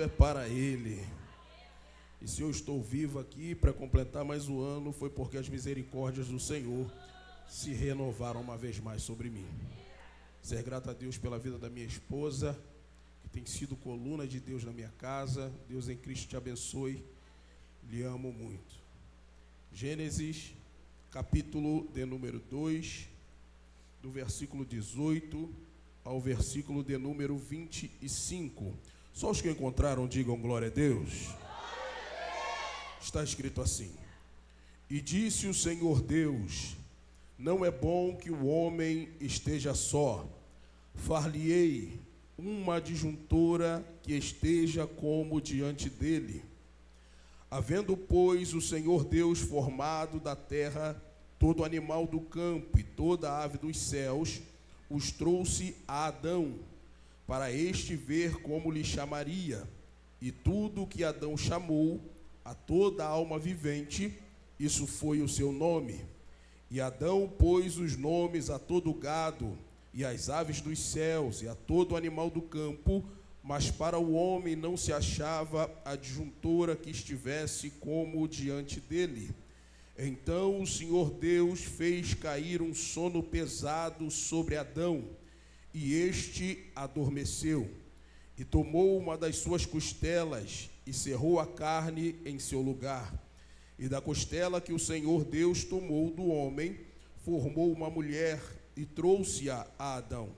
é para Ele. E se eu estou vivo aqui para completar mais um ano, foi porque as misericórdias do Senhor se renovaram uma vez mais sobre mim. Ser grato a Deus pela vida da minha esposa, que tem sido coluna de Deus na minha casa. Deus em Cristo te abençoe. Lhe amo muito. Gênesis, capítulo de número 2, do versículo 18 ao versículo de número 25. Só os que encontraram digam glória a Deus. Está escrito assim: E disse o Senhor Deus: Não é bom que o homem esteja só. Far-lhe-ei uma adjuntora que esteja como diante dele. Havendo, pois, o Senhor Deus formado da terra todo animal do campo e toda ave dos céus, os trouxe a Adão, para este ver como lhe chamaria. E tudo que Adão chamou a toda alma vivente, isso foi o seu nome. E Adão pôs os nomes a todo gado, e às aves dos céus, e a todo animal do campo, mas para o homem não se achava adjuntora que estivesse como diante dele. Então o Senhor Deus fez cair um sono pesado sobre Adão, e este adormeceu. E tomou uma das suas costelas, e cerrou a carne em seu lugar. E da costela que o Senhor Deus tomou do homem, formou uma mulher, e trouxe-a a Adão.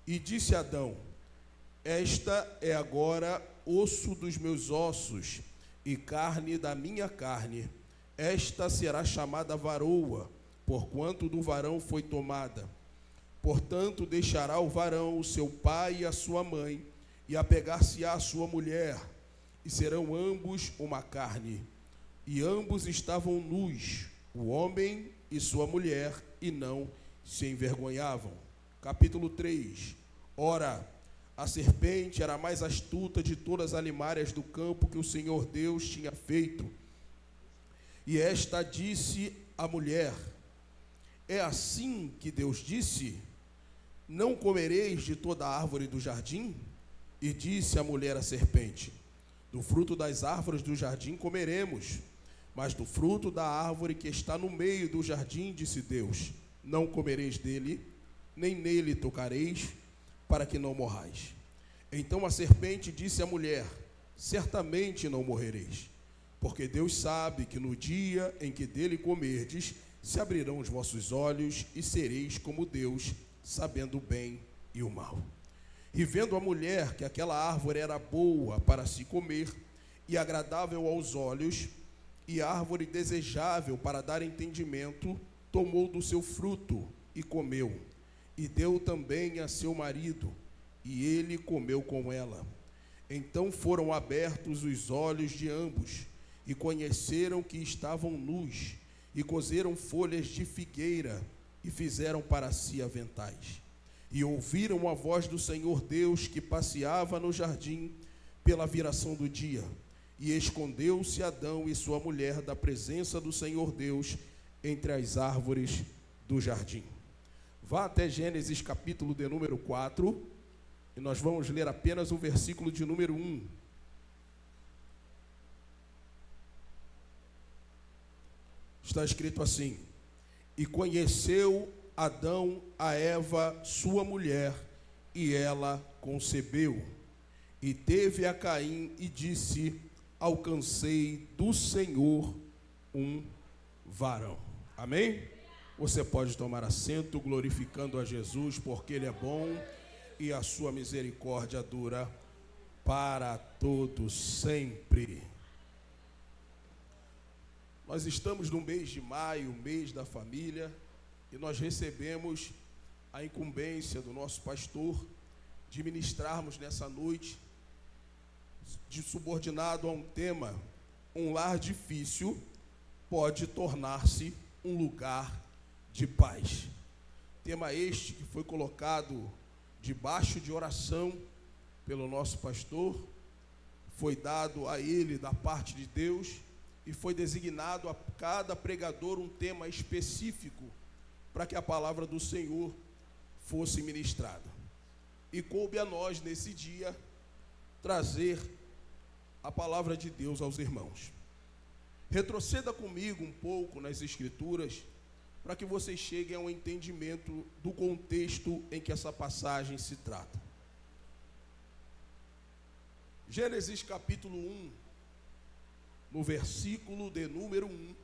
E disse Adão: Esta é agora osso dos meus ossos, e carne da minha carne. Esta será chamada varoa, porquanto do varão foi tomada. Portanto, deixará o varão o seu pai e a sua mãe, e apegar-se-á à sua mulher, e serão ambos uma carne. E ambos estavam nus, o homem e sua mulher, e não se envergonhavam. Capítulo 3. Ora, a serpente era a mais astuta de todas as alimárias do campo que o Senhor Deus tinha feito. E esta disse à mulher: É assim que Deus disse: Não comereis de toda a árvore do jardim? E disse a mulher à serpente: Do fruto das árvores do jardim comeremos, mas do fruto da árvore que está no meio do jardim, disse Deus: Não comereis dele, nem nele tocareis, para que não morrais. Então a serpente disse à mulher: Certamente não morrereis, porque Deus sabe que no dia em que dele comerdes, se abrirão os vossos olhos, e sereis como Deus, sabendo o bem e o mal. E vendo a mulher que aquela árvore era boa para se comer, e agradável aos olhos, e árvore desejável para dar entendimento, tomou do seu fruto e comeu, e deu também a seu marido, e ele comeu com ela. Então foram abertos os olhos de ambos, e conheceram que estavam nus, e coseram folhas de figueira, e fizeram para si aventais. E ouviram a voz do Senhor Deus, que passeava no jardim pela viração do dia. E escondeu-se Adão e sua mulher da presença do Senhor Deus entre as árvores do jardim. Vá até Gênesis capítulo de número 4, e nós vamos ler apenas o versículo de número 1. Está escrito assim: E conheceu Adão a Eva, sua mulher, e ela concebeu. E teve a Caim e disse: Alcancei do Senhor um varão. Amém? Você pode tomar assento, glorificando a Jesus, porque Ele é bom e a sua misericórdia dura para todos sempre. Nós estamos no mês de maio, mês da família, e nós recebemos a incumbência do nosso pastor de ministrarmos nessa noite, de subordinado a um tema: um lar difícil pode tornar-se um lugar de paz. Tema este que foi colocado debaixo de oração pelo nosso pastor, foi dado a ele da parte de Deus, e foi designado a cada pregador um tema específico para que a palavra do Senhor fosse ministrada. E coube a nós, nesse dia, trazer a palavra de Deus aos irmãos. Retroceda comigo um pouco nas Escrituras, para que vocês cheguem a um entendimento do contexto em que essa passagem se trata. Gênesis capítulo 1, no versículo de número 1,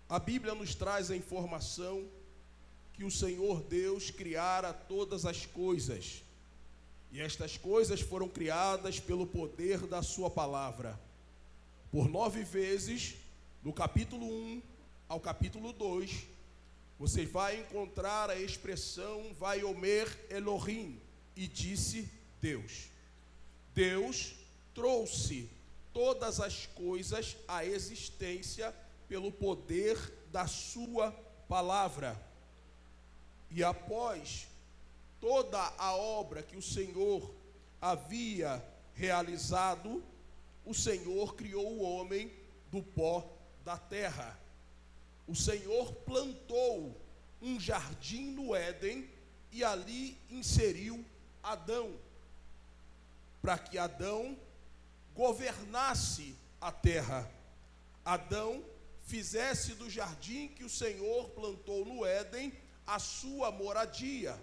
a Bíblia nos traz a informação que o Senhor Deus criara todas as coisas, e estas coisas foram criadas pelo poder da sua palavra. Por 9 vezes, do capítulo 1 ao capítulo 2, você vai encontrar a expressão Vaiomer Elohim, e disse Deus. Deus trouxe todas as coisas à existência pelo poder da sua palavra. E após toda a obra que o Senhor havia realizado, o Senhor criou o homem do pó da terra. O Senhor plantou um jardim no Éden e ali inseriu Adão, para que Adão governasse a terra. Adão fizesse do jardim que o Senhor plantou no Éden a sua moradia.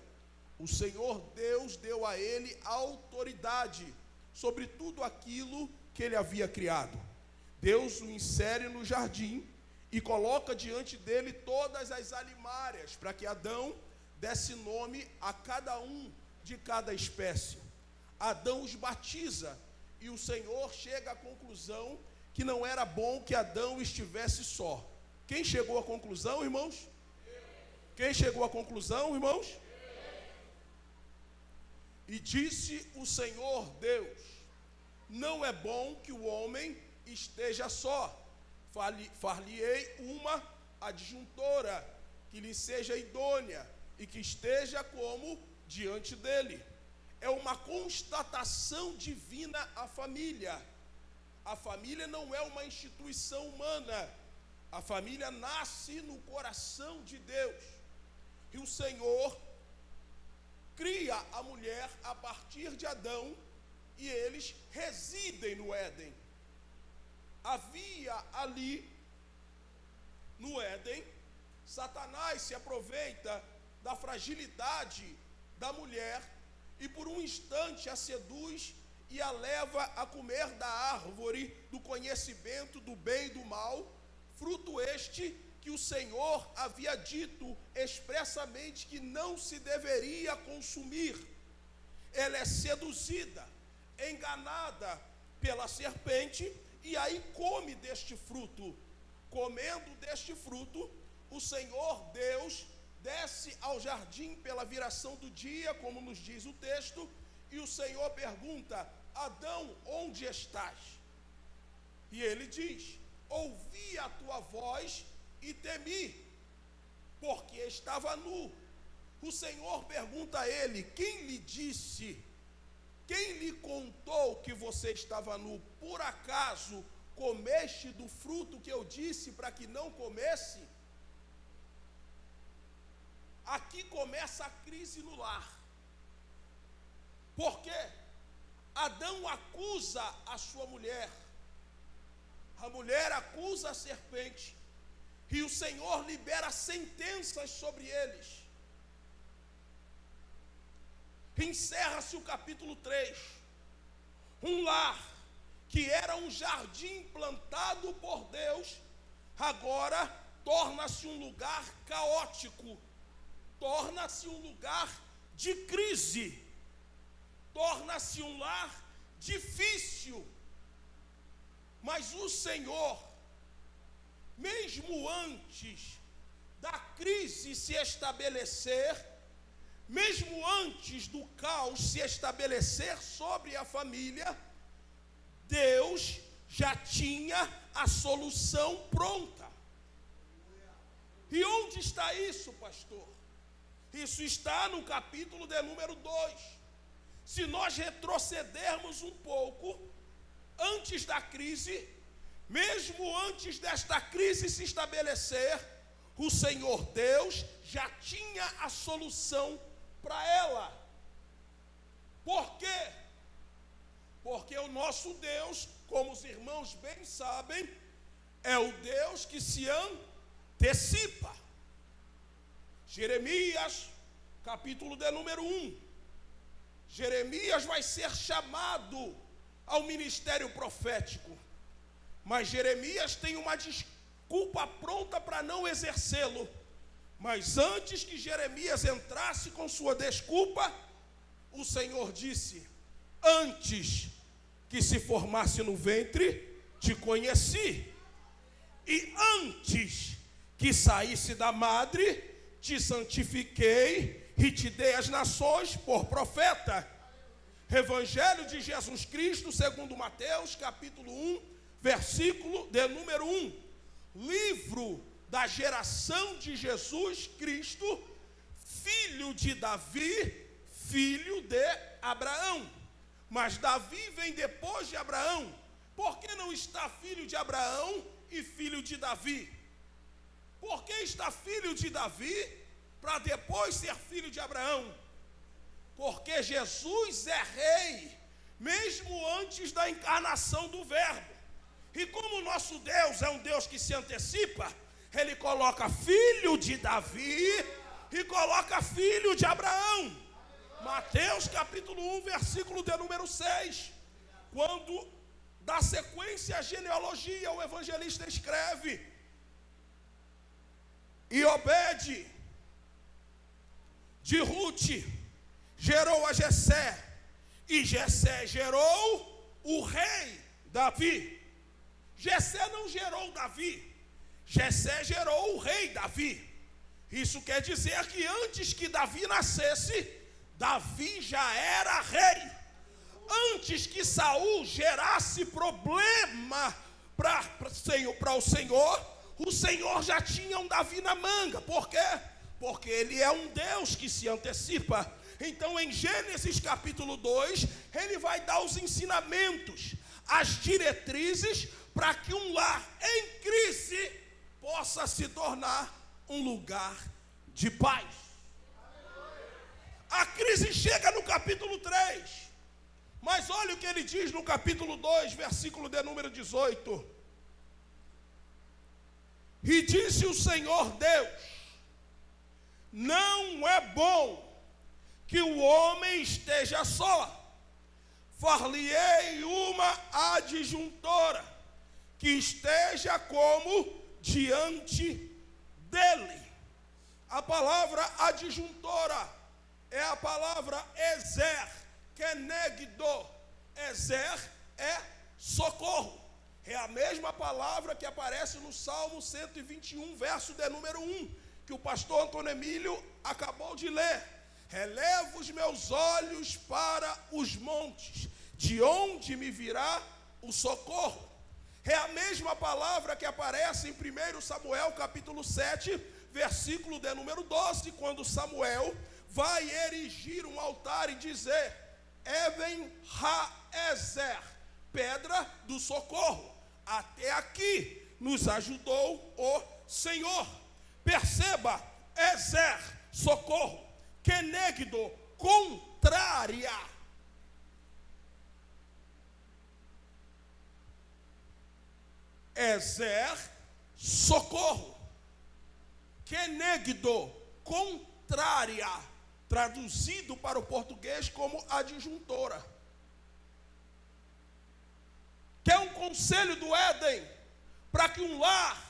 O Senhor Deus deu a ele autoridade sobre tudo aquilo que ele havia criado. Deus o insere no jardim e coloca diante dele todas as alimárias, para que Adão desse nome a cada um de cada espécie. Adão os batiza, e o Senhor chega à conclusão que não era bom que Adão estivesse só. Quem chegou à conclusão, irmãos? Quem chegou à conclusão, irmãos? E disse o Senhor Deus: não é bom que o homem esteja só. Far-lhe-ei uma adjuntora que lhe seja idônea e que esteja como diante dele. É uma constatação divina a família. A família não é uma instituição humana. A família nasce no coração de Deus. E o Senhor cria a mulher a partir de Adão, e eles residem no Éden. Havia ali, no Éden, Satanás se aproveita da fragilidade da mulher e por um instante a seduz e a leva a comer da árvore do conhecimento do bem e do mal, fruto este que o Senhor havia dito expressamente que não se deveria consumir. Ela é seduzida, enganada pela serpente, e aí come deste fruto. Comendo deste fruto, o Senhor Deus desce ao jardim pela viração do dia, como nos diz o texto, e o Senhor pergunta: Adão, onde estás? E ele diz: ouvi a tua voz e temi, porque estava nu. O Senhor pergunta a ele: quem lhe disse? Quem lhe contou que você estava nu? Por acaso comeste do fruto que eu disse para que não comesse? Aqui começa a crise no lar. Por quê? Adão acusa a sua mulher. A mulher acusa a serpente. E o Senhor libera sentenças sobre eles. Encerra-se o capítulo 3. Um lar que era um jardim plantado por Deus, agora torna-se um lugar caótico, torna-se um lugar de crise, torna-se um lar difícil. Mas o Senhor, mesmo antes da crise se estabelecer, mesmo antes do caos se estabelecer sobre a família, Deus já tinha a solução pronta. E onde está isso, pastor? Isso está no capítulo de número 2. Se nós retrocedermos um pouco, antes da crise, mesmo antes desta crise se estabelecer, o Senhor Deus já tinha a solução para ela. Por quê? Porque o nosso Deus, como os irmãos bem sabem, é o Deus que se antecipa. Jeremias, capítulo de número 1. Jeremias vai ser chamado ao ministério profético, mas Jeremias tem uma desculpa pronta para não exercê-lo. Mas antes que Jeremias entrasse com sua desculpa, o Senhor disse: antes que se formasse no ventre, te conheci, e antes que saísse da madre, te santifiquei e te dei as nações por profeta. Evangelho de Jesus Cristo, segundo Mateus, capítulo 1, versículo de número 1. Livro da geração de Jesus Cristo, filho de Davi, filho de Abraão. Mas Davi vem depois de Abraão. Por que não está filho de Abraão e filho de Davi? Por que está filho de Davi para depois ser filho de Abraão? Porque Jesus é rei, mesmo antes da encarnação do Verbo. E como o nosso Deus é um Deus que se antecipa, Ele coloca filho de Davi e coloca filho de Abraão. Mateus capítulo 1, versículo de número 6. Quando dá sequência à genealogia, o evangelista escreve: e Obed de Rute gerou a Jessé, e Jessé gerou o rei Davi. Jessé não gerou Davi, Jessé gerou o rei Davi. Isso quer dizer que antes que Davi nascesse, Davi já era rei. Antes que Saul gerasse problema para o Senhor já tinha um Davi na manga. Por quê? Porque ele é um Deus que se antecipa. Então em Gênesis capítulo 2, ele vai dar os ensinamentos, as diretrizes para que um lar em crise possa se tornar um lugar de paz. A crise chega no capítulo 3, mas olha o que ele diz no capítulo 2, versículo de número 18. E disse o Senhor Deus: não é bom que o homem esteja só, far-lhe-ei uma adjuntora que esteja como diante dele. A palavra adjuntora é a palavra ezer, kenegdo. Ezer é socorro. É a mesma palavra que aparece no Salmo 121, verso de número 1, que o pastor Antônio Emílio acabou de ler. Elevo os meus olhos para os montes, de onde me virá o socorro. É a mesma palavra que aparece em 1 Samuel capítulo 7, versículo de número 12, quando Samuel vai erigir um altar e dizer: Even ha-ezer, pedra do socorro. Até aqui nos ajudou o Senhor. Perceba, ezer, socorro, kenegdo, contrária. Ezer, socorro, kenegdo, contrária, traduzido para o português como adjuntora. Quer um conselho do Éden para que um lar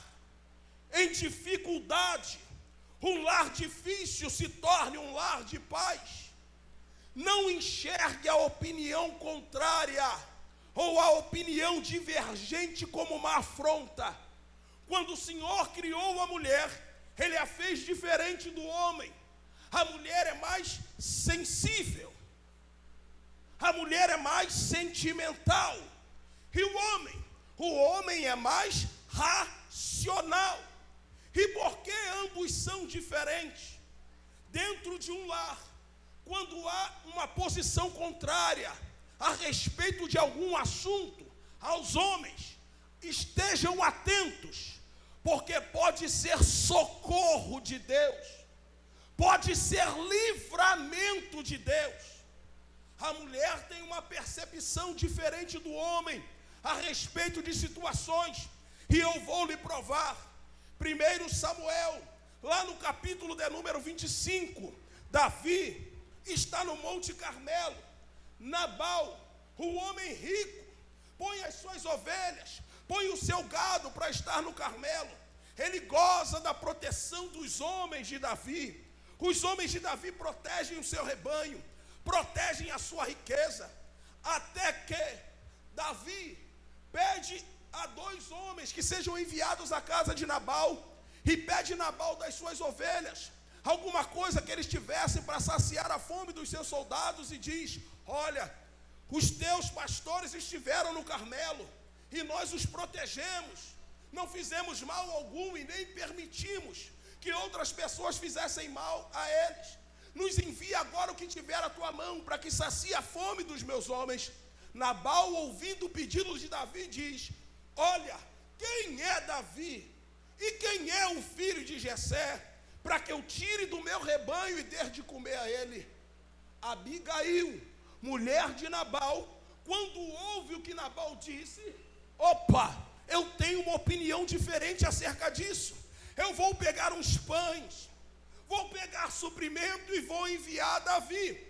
em dificuldade, um lar difícil se torne um lar de paz? Não enxergue a opinião contrária ou a opinião divergente como uma afronta. Quando o Senhor criou a mulher, Ele a fez diferente do homem. A mulher é mais sensível, a mulher é mais sentimental, e o homem é mais racional. E por que ambos são diferentes? Dentro de um lar, quando há uma posição contrária a respeito de algum assunto, aos homens, estejam atentos, porque pode ser socorro de Deus, pode ser livramento de Deus. A mulher tem uma percepção diferente do homem a respeito de situações, e eu vou lhe provar. 1 Samuel, lá no capítulo de número 25, Davi está no Monte Carmelo. Nabal, o homem rico, põe as suas ovelhas, põe o seu gado para estar no Carmelo. Ele goza da proteção dos homens de Davi. Os homens de Davi protegem o seu rebanho, protegem a sua riqueza, até que Davi pede a 2 homens que sejam enviados à casa de Nabal, e pede Nabal das suas ovelhas alguma coisa que eles tivessem para saciar a fome dos seus soldados, e diz: olha, os teus pastores estiveram no Carmelo e nós os protegemos, não fizemos mal algum e nem permitimos que outras pessoas fizessem mal a eles. Nos envia agora o que tiver à tua mão, para que sacie a fome dos meus homens. Nabal, ouvindo o pedido de Davi, diz: olha, quem é Davi e quem é o filho de Jessé, para que eu tire do meu rebanho e dê de comer a ele? Abigail, mulher de Nabal, quando ouve o que Nabal disse, opa, eu tenho uma opinião diferente acerca disso. Eu vou pegar uns pães, vou pegar suprimento e vou enviar a Davi.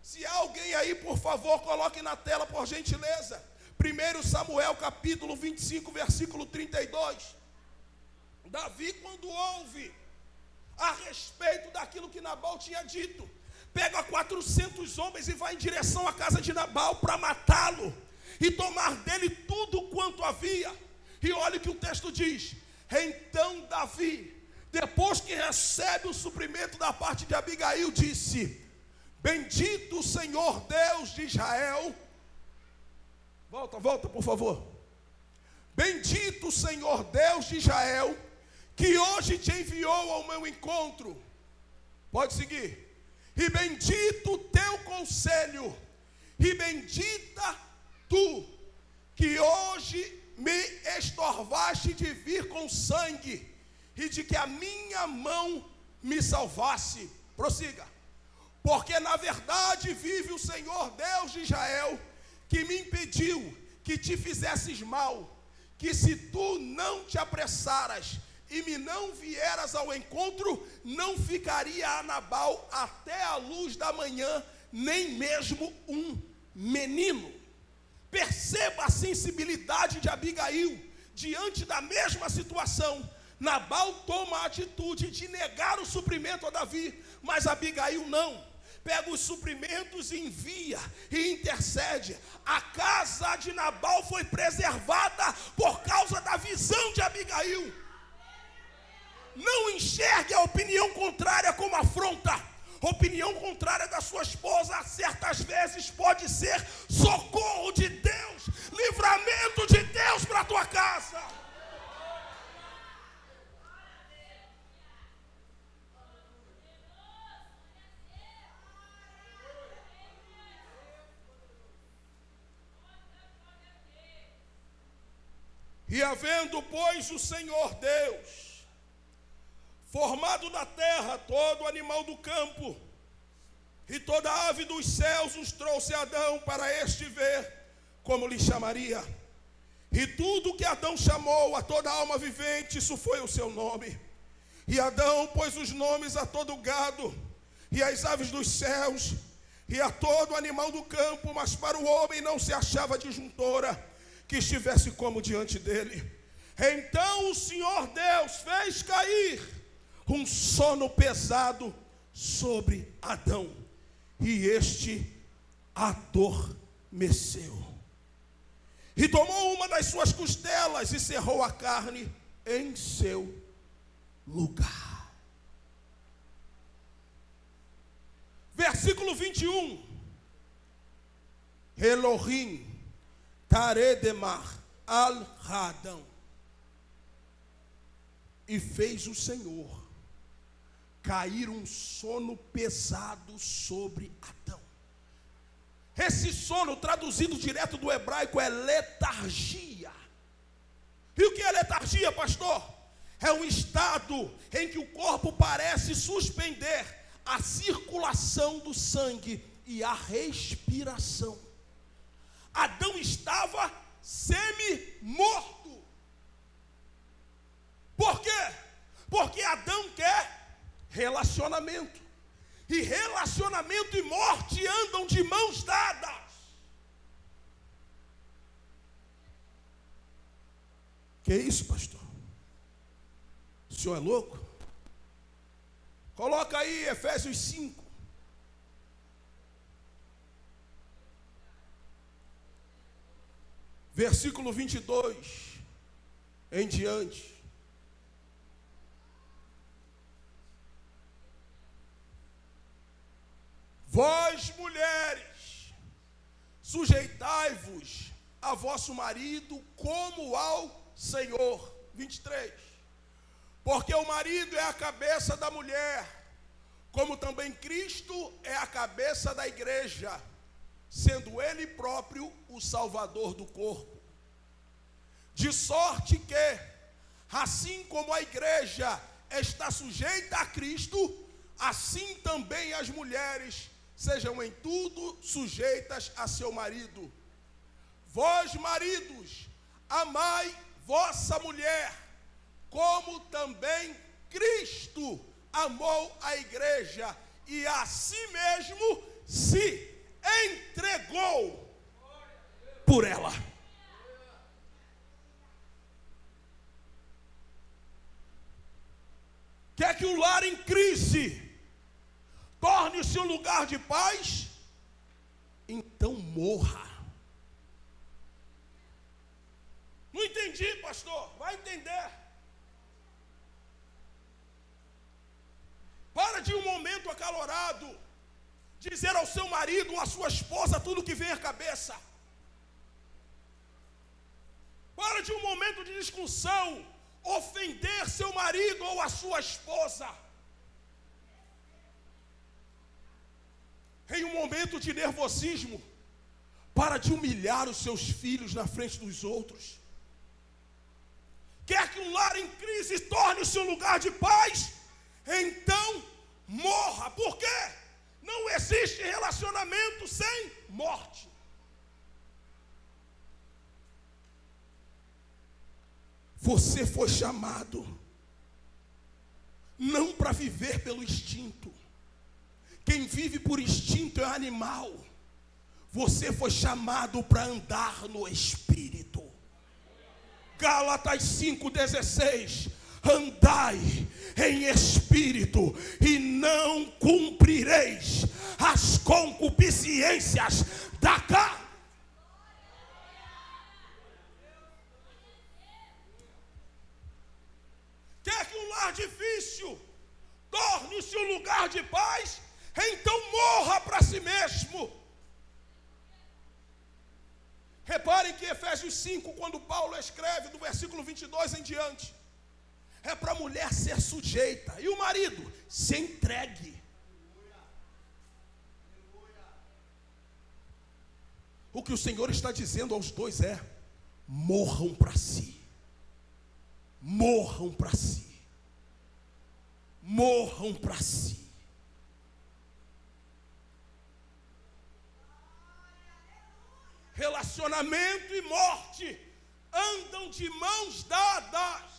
Se há alguém aí, por favor, coloque na tela, por gentileza. 1 Samuel capítulo 25, versículo 32. Davi, quando ouve a respeito daquilo que Nabal tinha dito, pega 400 homens e vai em direção à casa de Nabal para matá-lo e tomar dele tudo quanto havia. E olha o que o texto diz: então Davi, depois que recebe o suprimento da parte de Abigail, disse: bendito o Senhor Deus de Israel. Volta por favor. Bendito o Senhor Deus de Israel, que hoje te enviou ao meu encontro. Pode seguir. E bendito o teu conselho, e bendita tu, que hoje me estorvaste de vir com sangue, e de que a minha mão me salvasse. Prossiga. Porque na verdade vive o Senhor Deus de Israel, que me impediu que te fizesses mal, que se tu não te apressaras e me não vieras ao encontro, não ficaria a Nabal até a luz da manhã, nem mesmo um menino. Perceba a sensibilidade de Abigail diante da mesma situação. Nabal toma a atitude de negar o suprimento a Davi, mas Abigail não. Pega os suprimentos e envia e intercede. A casa de Nabal foi preservada por causa da visão de Abigail. Não enxergue a opinião contrária como afronta. Opinião contrária da sua esposa, certas vezes pode ser socorro de Deus, livramento de Deus para a tua casa. E havendo, pois, o Senhor Deus formado da terra todo animal do campo e toda ave dos céus, os trouxe a Adão para este ver como lhe chamaria. E tudo que Adão chamou a toda alma vivente, isso foi o seu nome. E Adão pôs os nomes a todo gado e às aves dos céus e a todo animal do campo, mas para o homem não se achava disjuntora que estivesse como diante dele. Então o Senhor Deus fez cair um sono pesado sobre Adão, e este adormeceu. E tomou uma das suas costelas e cerrou a carne em seu lugar. Versículo 21. Elohim Taredemar al-Radão. E fez o Senhor cair um sono pesado sobre Adão. Esse sono, traduzido direto do hebraico, é letargia. E o que é letargia, pastor? É um estado em que o corpo parece suspender a circulação do sangue e a respiração. Adão estava semi-morto. Por quê? Porque Adão quer relacionamento. E relacionamento e morte andam de mãos dadas. Que isso, pastor? O senhor é louco? Coloca aí Efésios 5. Versículo 22 em diante. Vós, mulheres, sujeitai-vos a vosso marido como ao Senhor. 23. Porque o marido é a cabeça da mulher, como também Cristo é a cabeça da igreja, sendo ele próprio o Salvador do corpo. De sorte que, assim como a igreja está sujeita a Cristo, assim também as mulheres sejam em tudo sujeitas a seu marido. Vós, maridos, amai vossa mulher, como também Cristo amou a igreja e a si mesmo se entregou por ela. Quer que o lar em crise torne-se um lugar de paz? Então morra. Não entendi, pastor. Vai entender. Para de um momento acalorado dizer ao seu marido ou à sua esposa tudo que vem à cabeça. Para de um momento de discussão ofender seu marido ou a sua esposa. Em um momento de nervosismo, para de humilhar os seus filhos na frente dos outros. Quer que um lar em crise torne-se um lugar de paz? Então morra. Por quê? Não existe relacionamento sem morte. Você foi chamado não para viver pelo instinto. Quem vive por instinto é animal. Você foi chamado para andar no Espírito. Gálatas 5,16. Andai em espírito e não cumprireis as concupiscências da carne. Quer que um lar difícil torne-se um lugar de paz? Então morra para si mesmo. Reparem que Efésios 5, quando Paulo escreve do versículo 22 em diante, é para a mulher ser sujeita e o marido se entregue. O que o Senhor está dizendo aos dois é: morram para si. Morram para si. Morram para si. Relacionamento e morte andam de mãos dadas.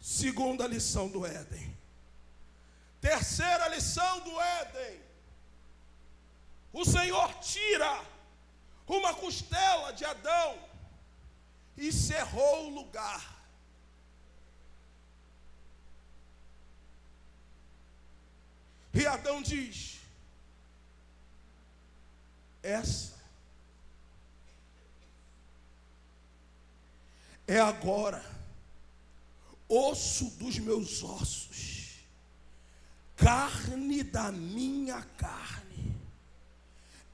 Segunda lição do Éden. Terceira lição do Éden. O Senhor tira uma costela de Adão e cerrou o lugar. E Adão diz: essa é agora osso dos meus ossos, carne da minha carne.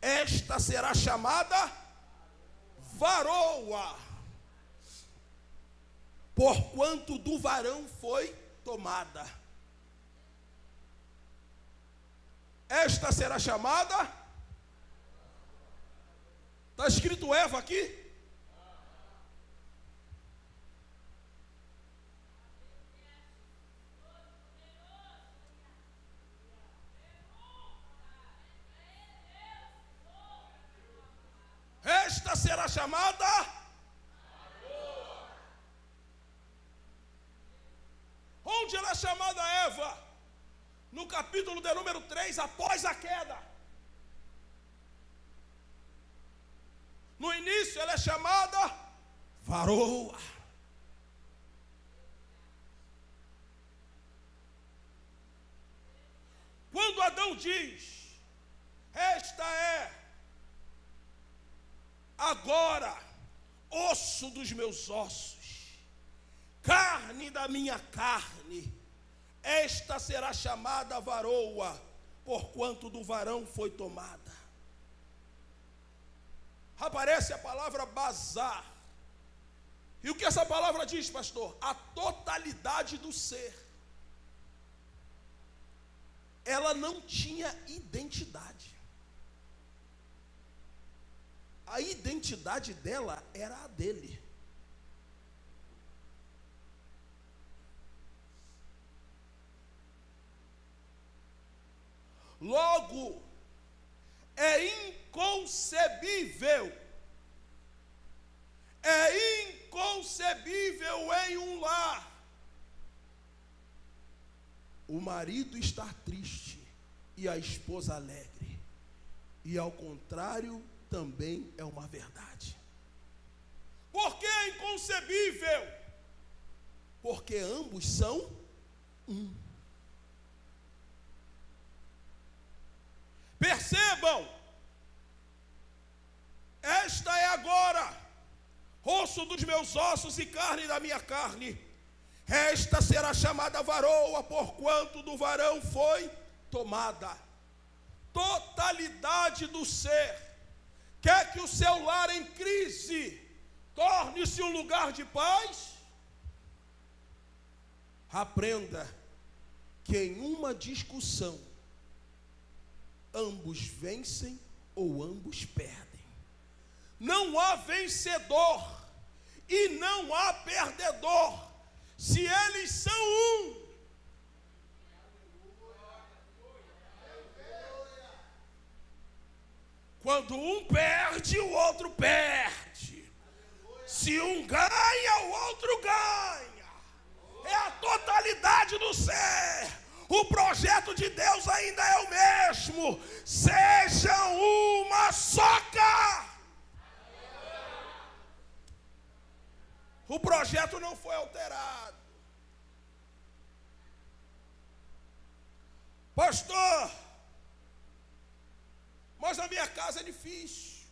Esta será chamada varoa, porquanto do varão foi tomada. Esta será chamada, está escrito Eva aqui? será chamada varoa. Onde ela é chamada Eva? No capítulo de número 3, após a queda. No início ela é chamada varoa. Quando Adão diz: esta é agora osso dos meus ossos, carne da minha carne, esta será chamada varoa, porquanto do varão foi tomada. Aparece a palavra bazar. E o que essa palavra diz, pastor? A totalidade do ser. Ela não tinha identidade. A identidade dela era a dele. Logo, é inconcebível em um lar o marido estar triste e a esposa alegre. E ao contrário, também é uma verdade. Por que é inconcebível? Porque ambos são um. Percebam, esta é agora osso dos meus ossos e carne da minha carne. Esta será chamada varoa, porquanto do varão foi tomada. Totalidade do ser. Quer que o seu lar em crise torne-se um lugar de paz? Aprenda que em uma discussão ambos vencem ou ambos perdem. Não há vencedor e não há perdedor se eles são um. Quando um perde, o outro perde. Se um ganha, o outro ganha. É a totalidade do ser. O projeto de Deus ainda é o mesmo. Sejam uma só carne. O projeto não foi alterado. Pastor, mas na minha casa é difícil.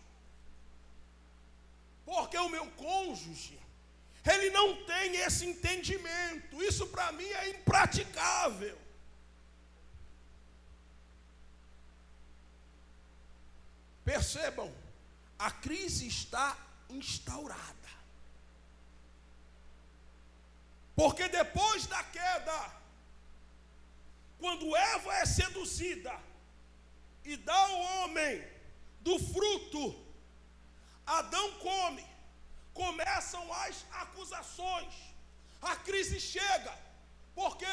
Porque o meu cônjuge, ele não tem esse entendimento. Isso para mim é impraticável. Percebam, a crise está instaurada. Porque depois da queda, quando Eva é seduzida e dá ao homem do fruto, Adão come, começam as acusações, a crise chega, porque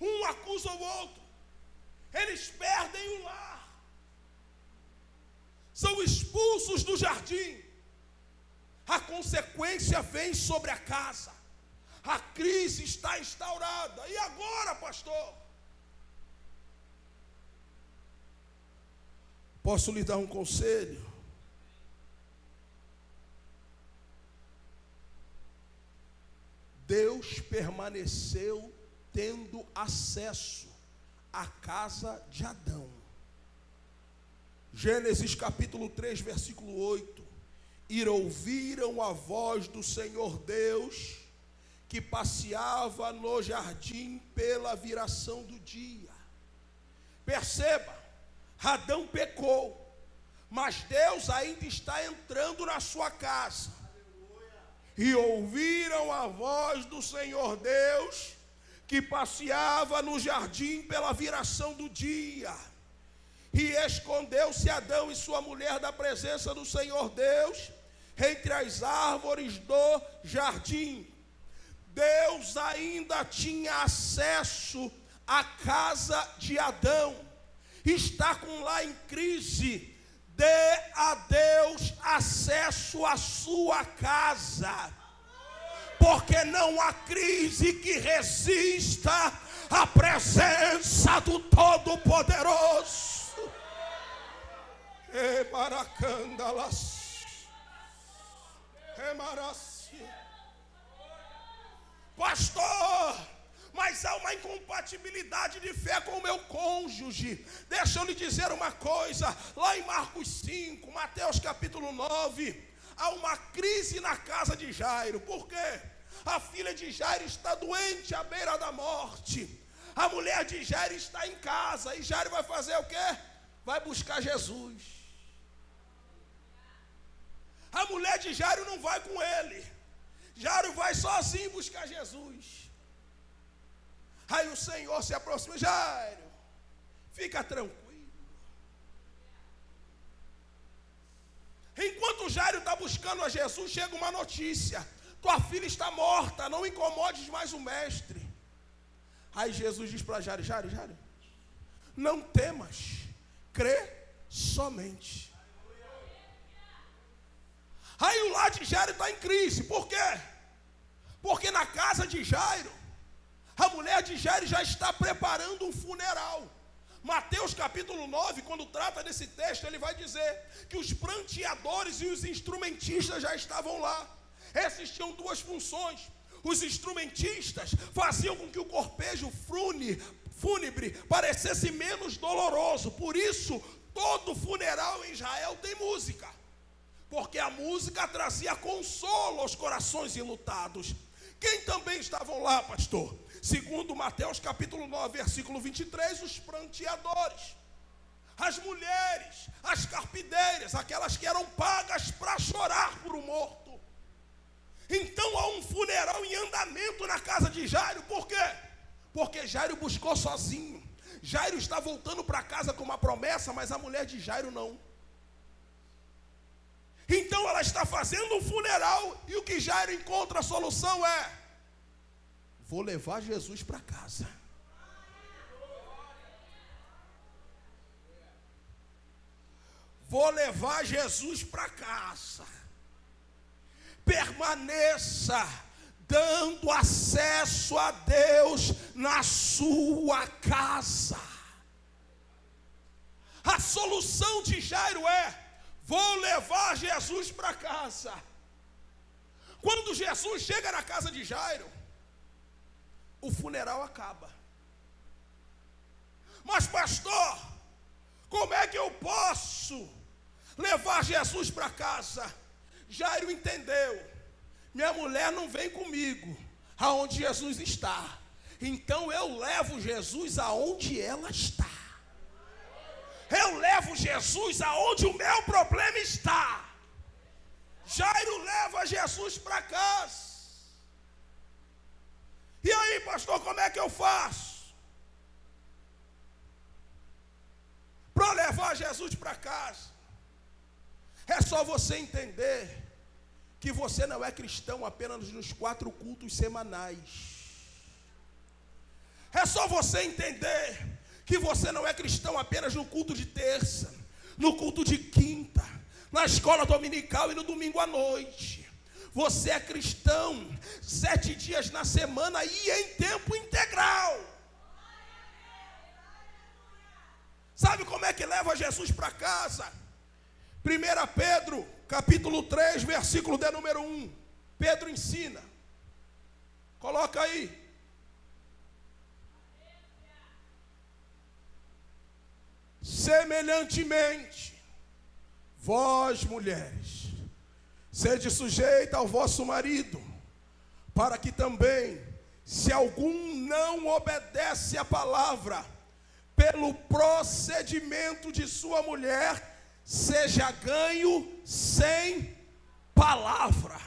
um acusa o outro, eles perdem o lar, são expulsos do jardim, a consequência vem sobre a casa. A crise está instaurada. E agora, pastor? Posso lhe dar um conselho? Deus permaneceu tendo acesso à casa de Adão. Gênesis capítulo 3, versículo 8. E ouviram a voz do Senhor Deus, que passeava no jardim pela viração do dia. Perceba, Adão pecou, mas Deus ainda está entrando na sua casa. E ouviram a voz do Senhor Deus, que passeava no jardim pela viração do dia. E escondeu-se Adão e sua mulher da presença do Senhor Deus, entre as árvores do jardim. Deus ainda tinha acesso à casa de Adão. Está com lá em crise. Dê a Deus acesso acesso à sua casa, porque não há crise que resista à presença do Todo-Poderoso. Pastor, mas há uma incompatibilidade de fé com o meu cônjuge. Deixa eu lhe dizer uma coisa. Lá em Marcos 5, Mateus capítulo 9, há uma crise na casa de Jairo. Por quê? A filha de Jairo está doente à beira da morte. A mulher de Jairo está em casa. E Jairo vai fazer o quê? Vai buscar Jesus. A mulher de Jairo não vai com ele. Jairo vai sozinho buscar Jesus. Aí o Senhor se aproxima. Jairo, fica tranquilo. Enquanto Jairo está buscando a Jesus, chega uma notícia: tua filha está morta, não incomodes mais o mestre. Aí Jesus diz para Jairo: Jairo, não temas, crê somente. Aí o lar de Jairo está em crise. Por quê? Porque na casa de Jairo, a mulher de Jairo já está preparando um funeral. Mateus capítulo 9, quando trata desse texto, ele vai dizer que os pranteadores e os instrumentistas já estavam lá. Esses tinham duas funções. Os instrumentistas faziam com que o cortejo fúnebre parecesse menos doloroso. Por isso, todo funeral em Israel tem música, porque a música trazia consolo aos corações enlutados. Quem também estavam lá, pastor? Segundo Mateus capítulo 9, versículo 23, os pranteadores, as mulheres, as carpideiras, aquelas que eram pagas para chorar por um morto. Então há um funeral em andamento na casa de Jairo. Por quê? Porque Jairo buscou sozinho. Jairo está voltando para casa com uma promessa, mas a mulher de Jairo não. Então ela está fazendo um funeral, e o que Jairo encontra a solução é: vou levar Jesus para casa. Vou levar Jesus para casa. Permaneça dando acesso a Deus na sua casa. A solução de Jairo é: vou levar Jesus para casa. Quando Jesus chega na casa de Jairo, o funeral acaba. Mas pastor, como é que eu posso levar Jesus para casa? Jairo entendeu: minha mulher não vem comigo aonde Jesus está, então eu levo Jesus aonde ela está. Eu levo Jesus aonde o meu problema está. Jairo leva Jesus para casa. E aí, pastor, como é que eu faço para levar Jesus para casa? É só você entender que você não é cristão apenas nos 4 cultos semanais. É só você entender que você não é cristão apenas no culto de terça, no culto de quinta, na escola dominical e no domingo à noite. Você é cristão 7 dias na semana e em tempo integral. Sabe como é que leva Jesus para casa? 1 Pedro, capítulo 3, versículo de número 1. Pedro ensina. Coloca aí. Semelhantemente, vós mulheres, sede sujeita ao vosso marido, para que também, se algum não obedece à palavra, pelo procedimento de sua mulher, seja ganho sem palavra.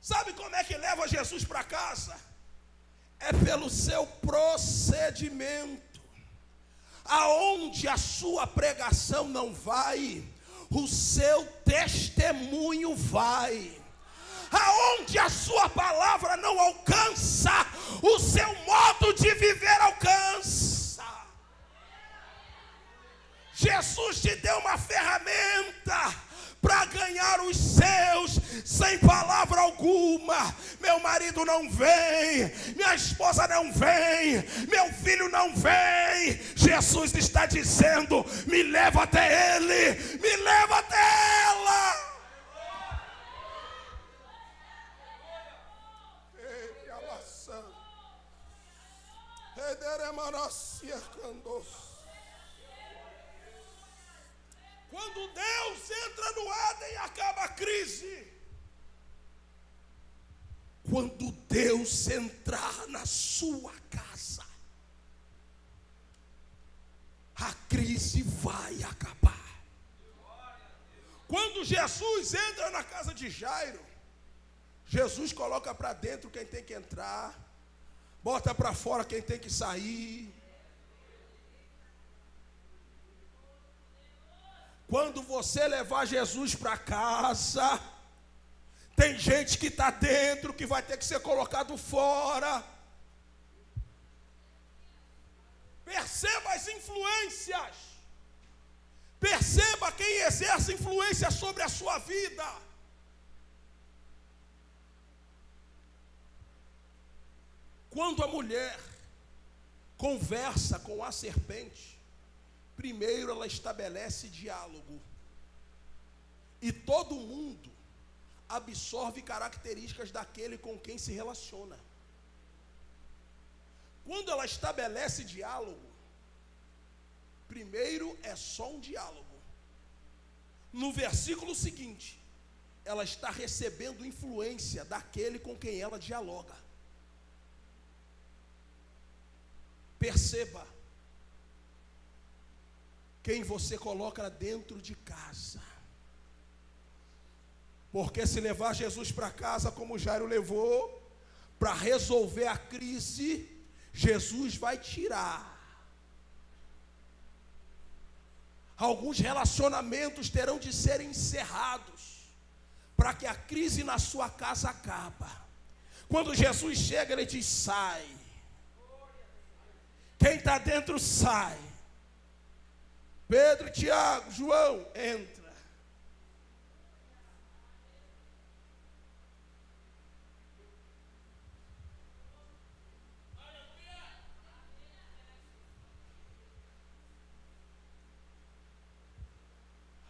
Sabe como é que leva Jesus para casa? É pelo seu procedimento. Aonde a sua pregação não vai, o seu testemunho vai. Aonde a sua palavra não alcança, o seu modo de viver alcança. Jesus te deu uma ferramenta para ganhar os sem palavra alguma. Meu marido não vem, minha esposa não vem, meu filho não vem. Jesus está dizendo: me leva até ele, me leva até ela. Quando Deus entra no Éden, acaba a crise. Quando Deus entrar na sua casa, a crise vai acabar. Quando Jesus entra na casa de Jairo, Jesus coloca para dentro quem tem que entrar, bota para fora quem tem que sair. Quando você levar Jesus para casa, tem gente que está dentro que vai ter que ser colocado fora. Perceba as influências. Perceba quem exerce influência sobre a sua vida. Quando a mulher conversa com a serpente, primeiro ela estabelece diálogo. E todo mundo absorve características daquele com quem se relaciona. Quando ela estabelece diálogo, primeiro é só um diálogo. No versículo seguinte, ela está recebendo influência daquele com quem ela dialoga. Perceba quem você coloca dentro de casa. Porque se levar Jesus para casa, como Jairo levou, para resolver a crise, Jesus vai tirar. Alguns relacionamentos terão de ser encerrados, para que a crise na sua casa acabe. Quando Jesus chega, ele diz: sai. Quem está dentro sai. Pedro, Tiago, João, entra.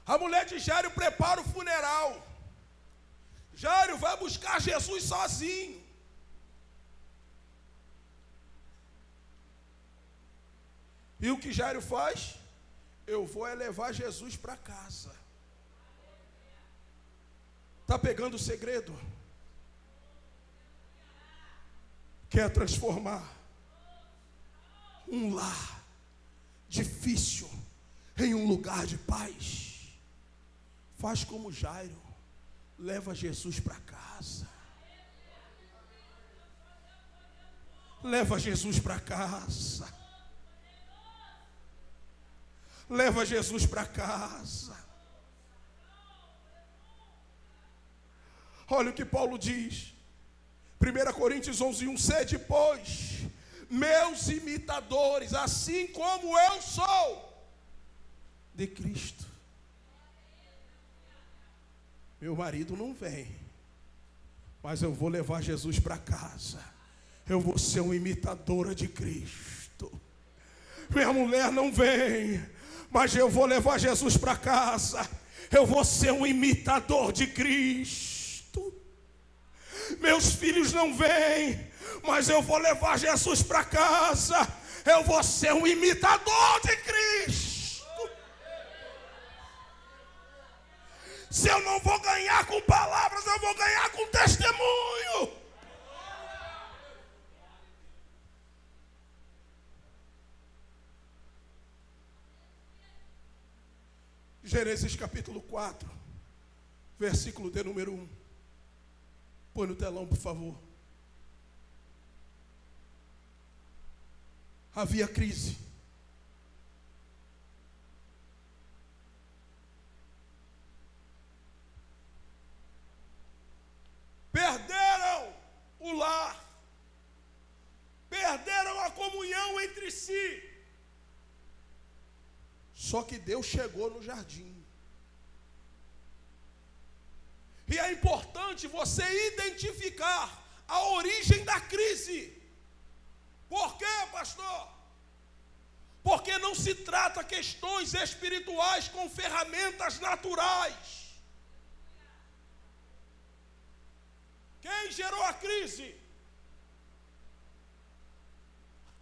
A mulher de Jairo prepara o funeral. Jairo vai buscar Jesus sozinho. E o que Jairo faz? Eu vou levar Jesus para casa. Está pegando o segredo? Quer transformar um lar difícil em um lugar de paz? Faz como Jairo, leva Jesus para casa. Leva Jesus para casa. Leva Jesus para casa. Olha o que Paulo diz, 1 Coríntios 11:1: sede, pois, meus imitadores, assim como eu sou de Cristo. Meu marido não vem, mas eu vou levar Jesus para casa. Eu vou ser uma imitadora de Cristo. Minha mulher não vem, mas eu vou levar Jesus para casa. Eu vou ser um imitador de Cristo. Meus filhos não vêm, mas eu vou levar Jesus para casa. Eu vou ser um imitador de Cristo. Se eu não vou ganhar com palavras, eu vou ganhar com testemunho. Gênesis capítulo 4, versículo de número 1. Põe no telão, por favor. Havia crise. Perderam o lar. Perderam a comunhão entre si. Só que Deus chegou no jardim. E é importante você identificar a origem da crise. Por quê, pastor? Porque não se trata questões espirituais com ferramentas naturais. Quem gerou a crise?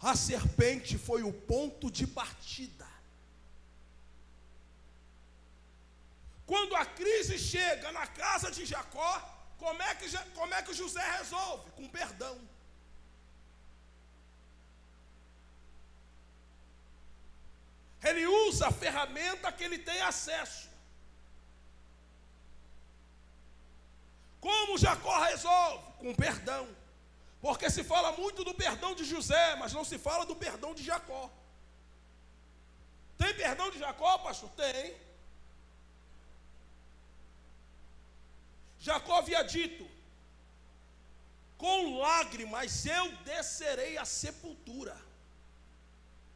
A serpente foi o ponto de partida. Quando a crise chega na casa de Jacó, como é que José resolve? Com perdão. Ele usa a ferramenta que ele tem acesso. Como Jacó resolve? Com perdão. Porque se fala muito do perdão de José, mas não se fala do perdão de Jacó. Tem perdão de Jacó, pastor? Tem. Jacó havia dito: com lágrimas eu descerei à sepultura,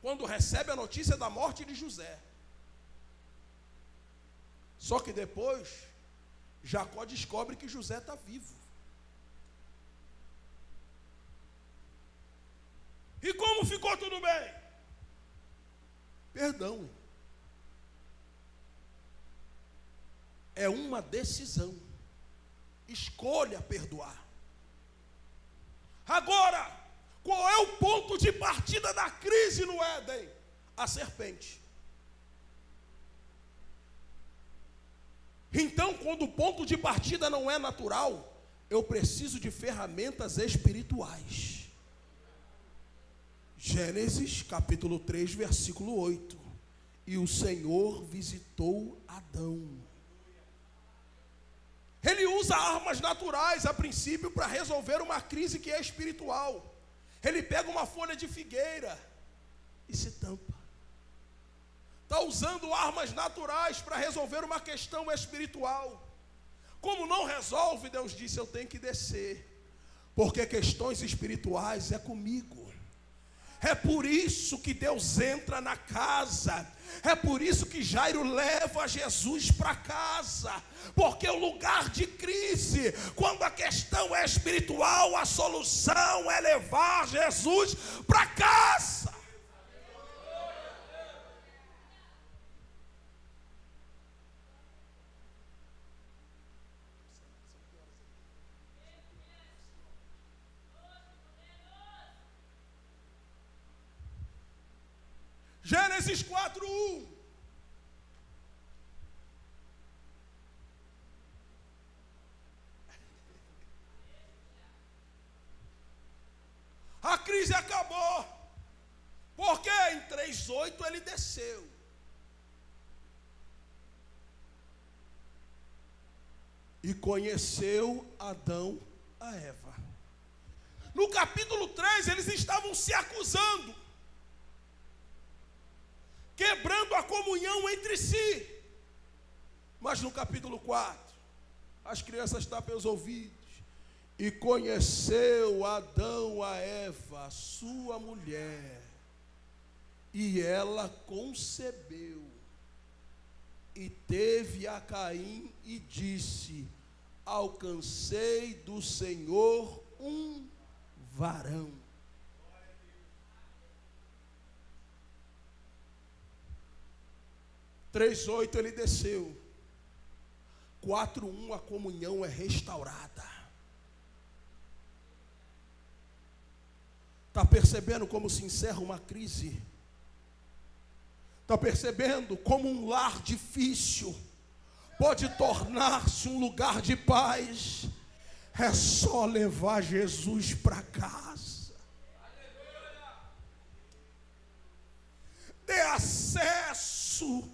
quando recebe a notícia da morte de José. Só que depois, Jacó descobre que José está vivo. E como ficou tudo bem? Perdão. É uma decisão. Escolha perdoar. Agora, qual é o ponto de partida da crise no Éden? A serpente. Então, quando o ponto de partida não é natural, eu preciso de ferramentas espirituais. Gênesis capítulo 3, versículo 8. E o Senhor visitou Adão. Ele usa armas naturais a princípio para resolver uma crise que é espiritual. Ele pega uma folha de figueira e se tampa. Está usando armas naturais para resolver uma questão espiritual. Como não resolve, Deus disse: eu tenho que descer, porque questões espirituais é comigo. É por isso que Deus entra na casa. É por isso que Jairo leva Jesus para casa. Porque o lugar de crise, quando a questão é espiritual, a solução é levar Jesus para casa. Gênesis 4:1. A crise acabou. Porque em 3:8 ele desceu. E conheceu Adão a Eva. No capítulo 3 eles estavam se acusando, quebrando a comunhão entre si. Mas no capítulo 4, as crianças tapem os ouvidos. E conheceu Adão a Eva, sua mulher, e ela concebeu, e teve a Caim, e disse: alcancei do Senhor um varão. Em 3:8 ele desceu. 4:1 a comunhão é restaurada. Está percebendo como se encerra uma crise? Está percebendo como um lar difícil pode tornar-se um lugar de paz? É só levar Jesus para casa. Dê acesso.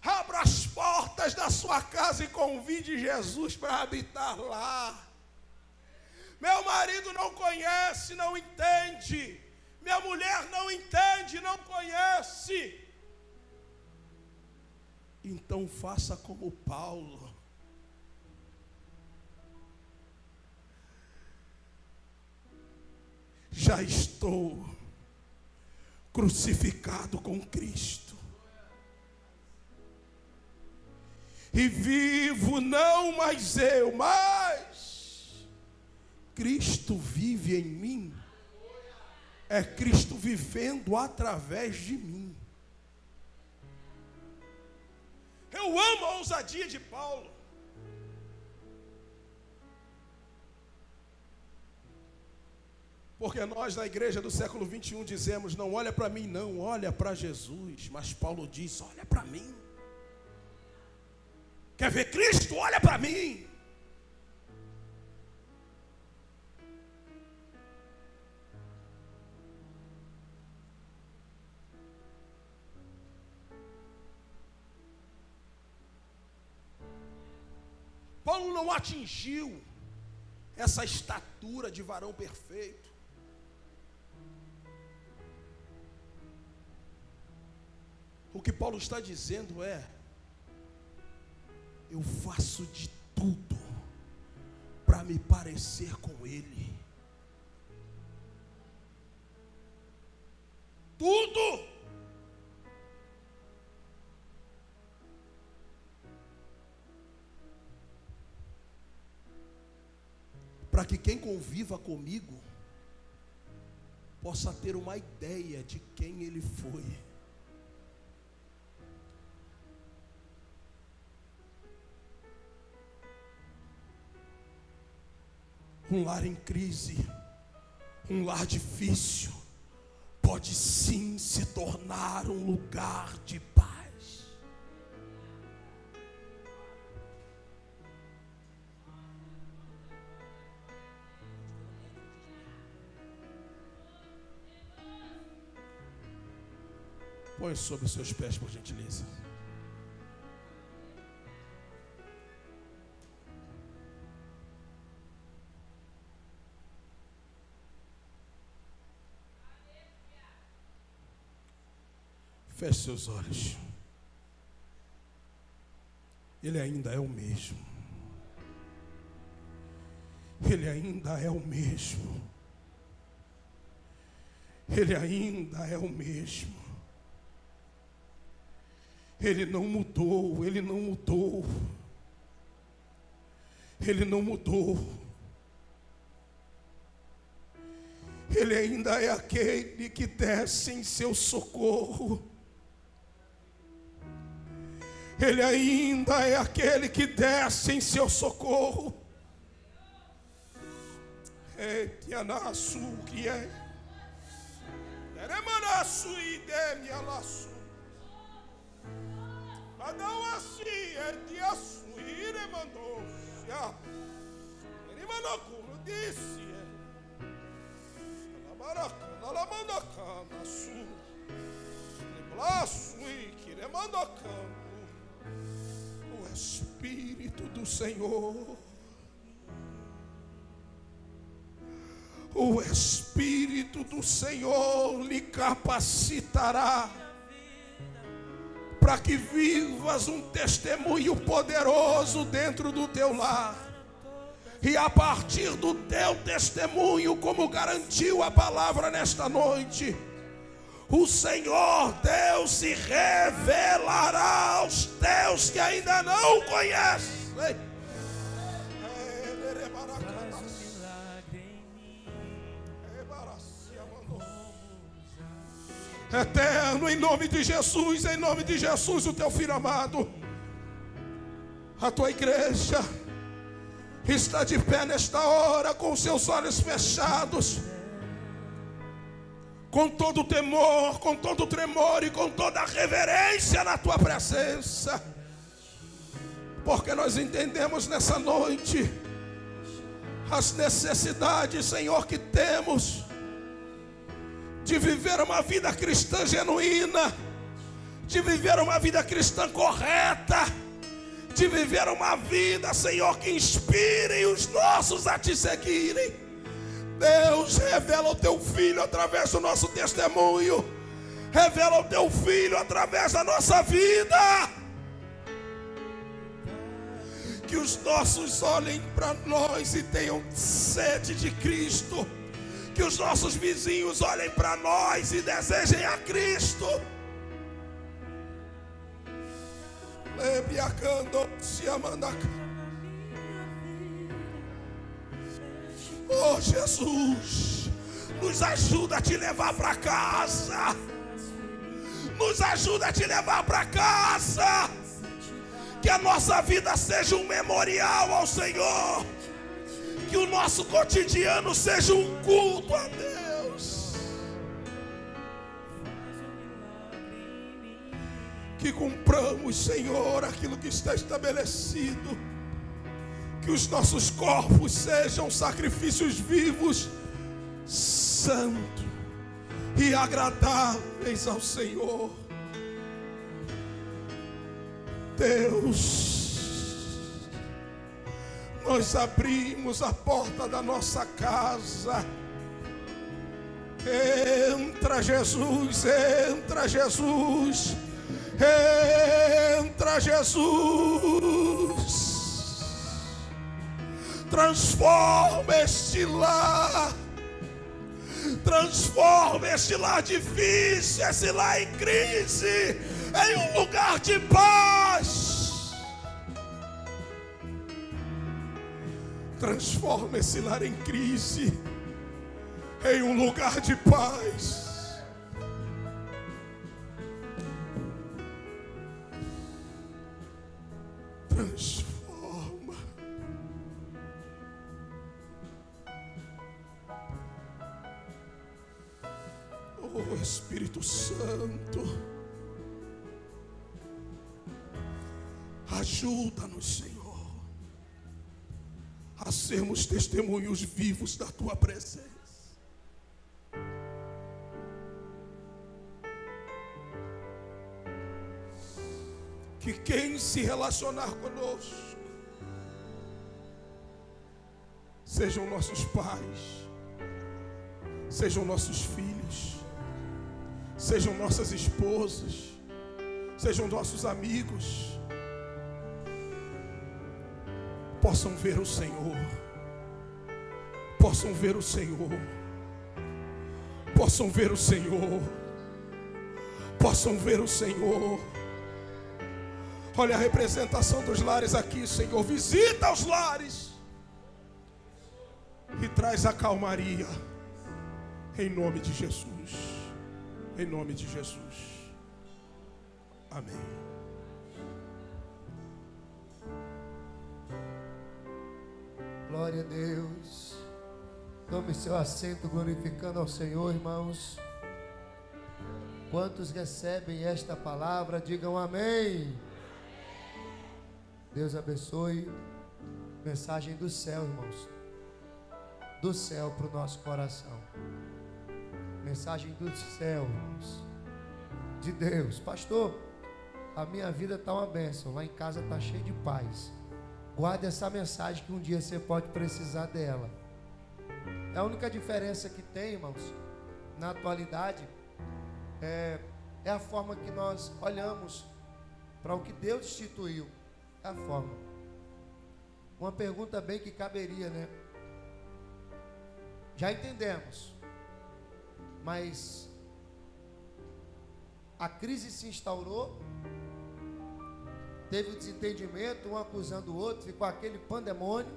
Abra as portas da sua casa e convide Jesus para habitar lá. Meu marido não conhece, não entende. Minha mulher não entende, não conhece. Então faça como Paulo. Já estou crucificado com Cristo. E vivo não mais eu, mas Cristo vive em mim. É Cristo vivendo através de mim. Eu amo a ousadia de Paulo. Porque nós na igreja do século 21 dizemos, não olha para mim não, olha para Jesus. Mas Paulo diz, olha para mim. Quer ver Cristo? Olha para mim. Paulo não atingiu essa estatura de varão perfeito. O que Paulo está dizendo é: eu faço de tudo para me parecer com Ele. Tudo. Para que quem conviva comigo possa ter uma ideia de quem Ele foi. Um lar em crise, um lar difícil, pode sim se tornar um lugar de paz. Põe sobre os seus pés, por gentileza. Feche seus olhos. Ele ainda é o mesmo. Ele ainda é o mesmo. Ele ainda é o mesmo. Ele não mudou, ele não mudou. Ele não mudou. Ele ainda é aquele que desce em seu socorro. Ele ainda é aquele que desce em seu socorro. Etianasu que é. Eremanasu idemialasu. Não assim é diasu iremanosia. Eremanakuru disse. Alamaracana, alamanacana su. Neblasu que remandacana. O Espírito do Senhor, o Espírito do Senhor lhe capacitará para que vivas um testemunho poderoso dentro do teu lar. E a partir do teu testemunho, como garantiu a palavra nesta noite, o Senhor Deus se revelará aos teus que ainda não conhecem. Eterno, em nome de Jesus, o teu filho amado, a tua igreja está de pé nesta hora com seus olhos fechados, com todo o temor, com todo o tremor e com toda a reverência na tua presença, porque nós entendemos nessa noite as necessidades, Senhor, que temos de viver uma vida cristã genuína, de viver uma vida cristã correta, de viver uma vida, Senhor, que inspire os nossos a te seguirem. Deus, revela o teu Filho através do nosso testemunho. Revela o teu Filho através da nossa vida. Que os nossos olhem para nós e tenham sede de Cristo. Que os nossos vizinhos olhem para nós e desejem a Cristo. Oh Jesus, nos ajuda a te levar para casa. Nos ajuda a te levar para casa. Que a nossa vida seja um memorial ao Senhor. Que o nosso cotidiano seja um culto a Deus. Que cumpramos, Senhor, aquilo que está estabelecido. Que os nossos corpos sejam sacrifícios vivos, santos e agradáveis ao Senhor. Deus, nós abrimos a porta da nossa casa. Entra Jesus, entra Jesus, entra Jesus. Transforma este lar. Transforma este lar difícil, esse lar em crise, em um lugar de paz. Transforma esse lar em crise em um lugar de paz. Transforma. Oh Espírito Santo, ajuda-nos, Senhor, a sermos testemunhos vivos da Tua presença. Que quem se relacionar conosco sejam nossos pais, sejam nossos filhos, sejam nossas esposas, sejam nossos amigos, possam ver o Senhor, possam ver o Senhor, possam ver o Senhor, possam ver o Senhor. Olha a representação dos lares aqui, Senhor. Visita os lares e traz a calmaria, em nome de Jesus. Em nome de Jesus. Amém. Glória a Deus. Tome seu assento glorificando ao Senhor, irmãos. Quantos recebem esta palavra, digam amém. Deus abençoe. Mensagem do céu, irmãos. Do céu para o nosso coração. Mensagem do céu, irmãos. De Deus. Pastor, a minha vida está uma bênção. Lá em casa está cheio de paz. Guarde essa mensagem que um dia você pode precisar dela. A única diferença que tem, irmãos, na atualidade, é a forma que nós olhamos para o que Deus instituiu. É a forma. Uma pergunta bem que caberia, né? Já entendemos, mas a crise se instaurou, teve o desentendimento, um acusando o outro, ficou aquele pandemônio,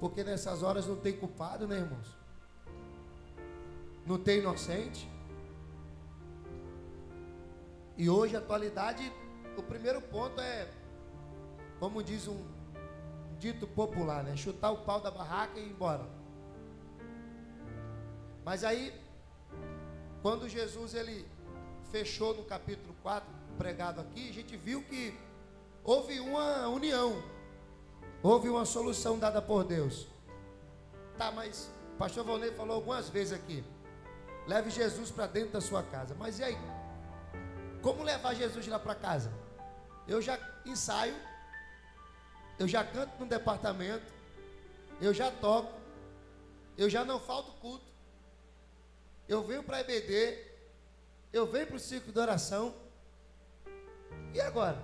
porque nessas horas não tem culpado, né, irmãos? Não tem inocente. E hoje, a atualidade, o primeiro ponto é, como diz um dito popular, né? Chutar o pau da barraca e ir embora. Mas aí, quando Jesus ele fechou no capítulo 4, pregado aqui, a gente viu que houve uma união, houve uma solução dada por Deus. Tá, mas o pastor Volney falou algumas vezes aqui, leve Jesus para dentro da sua casa. Mas e aí? Como levar Jesus lá para casa? Eu já ensaio, eu já canto no departamento, eu já toco, eu já não falto culto, eu venho para a EBD, eu venho para o círculo de oração. E agora?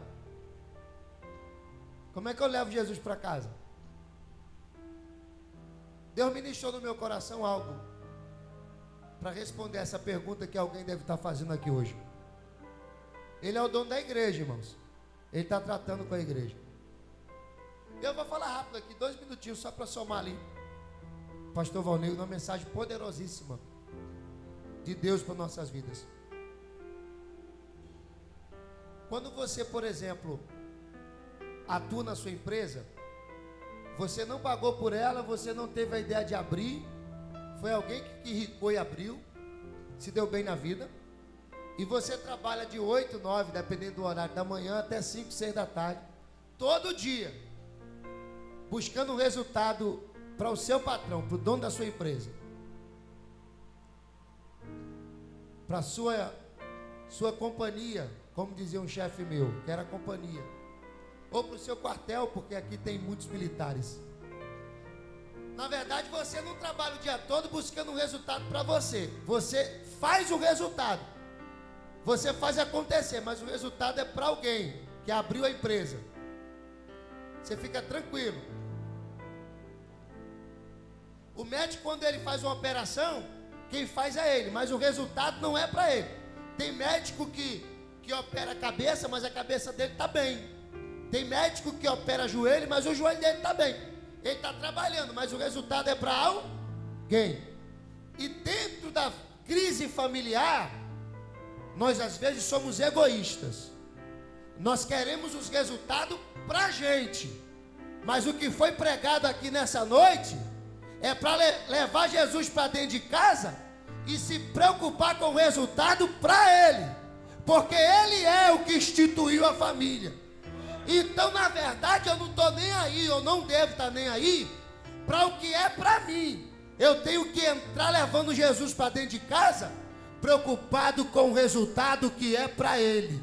Como é que eu levo Jesus para casa? Deus ministrou no meu coração algo para responder essa pergunta que alguém deve estar fazendo aqui hoje. Ele é o dono da igreja, irmãos. Ele está tratando com a igreja. Eu vou falar rápido aqui, 2 minutinhos só para somar ali. Pastor Valneiro, uma mensagem poderosíssima de Deus para nossas vidas. Quando você, por exemplo, atua na sua empresa, você não pagou por ela, você não teve a ideia de abrir, foi alguém que ricou e abriu, se deu bem na vida, e você trabalha de 8, 9, dependendo do horário da manhã, até 5, 6 da tarde, todo dia, buscando um resultado para o seu patrão, para o dono da sua empresa, para a sua companhia, como dizia um chefe meu, que era a companhia, ou para o seu quartel, porque aqui tem muitos militares. Na verdade, você não trabalha o dia todo buscando um resultado para você. Você faz o resultado. Você faz acontecer, mas o resultado é para alguém que abriu a empresa. Você fica tranquilo. O médico, quando ele faz uma operação, quem faz é ele, mas o resultado não é para ele. Tem médico que opera a cabeça, mas a cabeça dele está bem. Tem médico que opera joelho, mas o joelho dele está bem. Ele está trabalhando, mas o resultado é para alguém. E dentro da crise familiar, nós às vezes somos egoístas. Nós queremos os resultados para a gente. Mas o que foi pregado aqui nessa noite é para levar Jesus para dentro de casa e se preocupar com o resultado para Ele. Porque Ele é o que instituiu a família. Então, na verdade, eu não estou nem aí, eu não devo estar nem aí para o que é para mim. Eu tenho que entrar levando Jesus para dentro de casa, preocupado com o resultado que é para Ele.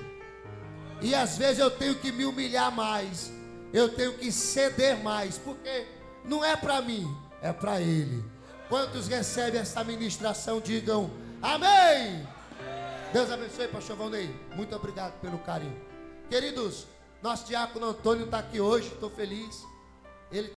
E às vezes eu tenho que me humilhar mais, eu tenho que ceder mais, porque não é para mim, é para Ele. Quantos recebem essa ministração, digam amém. Deus abençoe, pastor Valneiro. Muito obrigado pelo carinho. Queridos, nosso diácono Antônio está aqui hoje, estou feliz. Ele